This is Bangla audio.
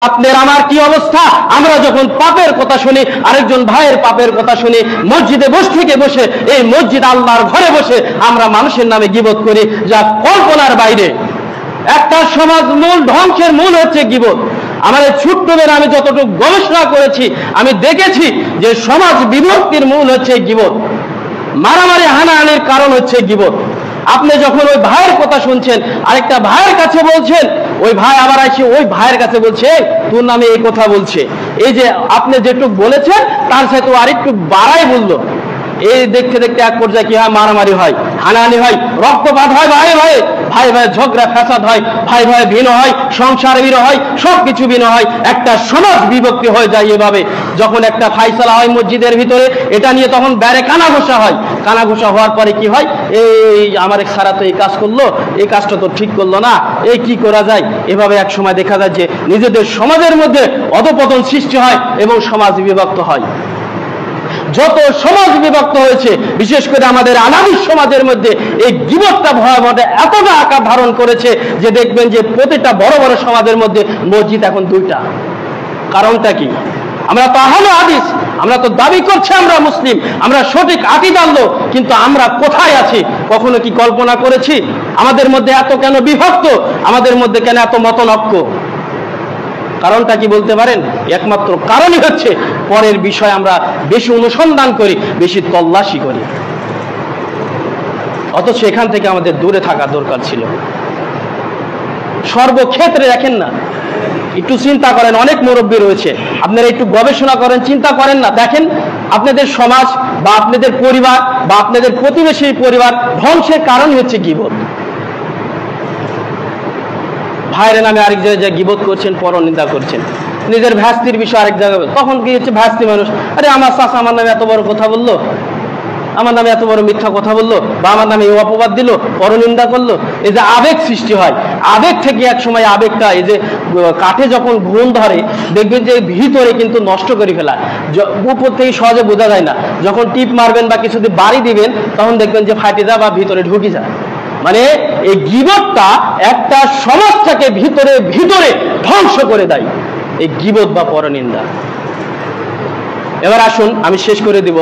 আপনার আমার কি অবস্থা? আমরা যখন পাপের কথা শুনি, আরেকজন ভাইয়ের পাপের কথা শুনি, মসজিদে বসে থেকে বসে, এই মসজিদ আল্লাহর ঘরে বসে আমরা মানুষের নামে গীবত করি, যা কল্পনার বাইরে। একটা সমাজ মূল ধ্বংসের মূল হচ্ছে গীবত। আমাদের ছোট্টদের আমি যতটুকু গবেষণা করেছি, আমি দেখেছি যে সমাজ বিভক্তির মূল হচ্ছে গীবত। মারামারি হানাহানির কারণ হচ্ছে গীবত। আপনি যখন ওই ভাইয়ের কথা শুনছেন, আরেকটা ভাইয়ের কাছে বলছেন, ওই ভাই আবার আসে ওই ভাইয়ের কাছে বলছে তোর নামে এই কথা বলছে। এই যে আপনি যেটুকু বলেছেন তার সাথে আরেকটু বাড়াই বললো। এই দেখতে দেখতে এক পর্যায়ে কি হয়, মারামারি হয়, হানাহানি হয়, রক্তপাত হয়, ভাই ভাই ভাই ভাই ঝগড়া ফ্যাসাদ হয়, ভাই ভাই ভিন্ন হয়, সংসার ভিন্ন হয়, সবকিছু ভিন্ন হয়, একটা সমাজ বিভক্তি হয়ে যায়। এভাবে যখন একটা ফাইসালা হয় মসজিদের ভিতরে, এটা নিয়ে তখন বাইরে কানাঘোষা হয়। কানাঘোষা হওয়ার পরে কি হয়, এই আমার এক সারা তো এই কাজ করলো, এই কাজটা তো ঠিক করলো না, এই কি করা যায়। এভাবে এক সময় দেখা যায় যে নিজেদের সমাজের মধ্যে অধপতন সৃষ্টি হয় এবং সমাজ বিভক্ত হয়। যত সমাজ বিভক্ত হয়েছে, বিশেষ করে আমাদের আনাবি সমাজের মধ্যে এই গীবতটা ভয়াবহ এতটা আকার ধারণ করেছে যে দেখবেন যে প্রতিটা বড় বড় সমাজের মধ্যে মসজিদ এখন দুইটা। কারণটা কি? আমরা তো আহলে হাদিস, আমরা তো দাবি করছি আমরা মুসলিম, আমরা সঠিক আকীদার লোক, কিন্তু আমরা কোথায় আছি? কখনো কি কল্পনা করেছি আমাদের মধ্যে এত কেন বিভক্ত, আমাদের মধ্যে কেন এত মতনৈক্য? কারণটা কি বলতে পারেন? একমাত্র কারণই হচ্ছে পরের বিষয় আমরা বেশি অনুসন্ধান করি, বেশি তল্লাশি করি, অথচ এখান থেকে আমাদের দূরে থাকা দরকার ছিল। সর্বক্ষেত্রে দেখেন না, একটু চিন্তা করেন, অনেক মুরব্বী রয়েছে, আপনারা একটু গবেষণা করেন, চিন্তা করেন না, দেখেন আপনাদের সমাজ বা আপনাদের পরিবার বা আপনাদের প্রতিবেশী পরিবার ধ্বংসের কারণ হচ্ছে গীবত। ভাইয়ের নামে আরেক জায়গায় গীবত করছেন, পরনিন্দা করছেন, নিজের ভ্যাস্তির বিষয় আরেক জায়গায়, তখন কি হচ্ছে ভ্যাস্তি মানুষ, আরে আমার চাচা আমার নামে এত বড় কথা বললো, আমার নামে এত বড় মিথ্যা কথা বললো, বা আমার নামে এই অপবাদ দিল, পরনিন্দা করলো। এই যে আবেগ সৃষ্টি হয়, আবেগ থেকে এক সময় আবেগটা, এই যে কাঠে যখন ঘুণ ধরে দেখবেন যে ভিতরে কিন্তু নষ্ট করে ফেলায়, উপর থেকে সহজে বোঝা যায় না, যখন টিপ মারবেন বা কিছু দিয়ে বাড়ি দিবেন তখন দেখবেন যে ফাটে যায় বা ভিতরে ঢুকে যায়। মানে এই গীবতটা একটা সমাজটাকে ভিতরে ভিতরে ধ্বংস করে দেয়, এই গীবত বা পরনিন্দা। এবার আসুন আমি শেষ করে দিব।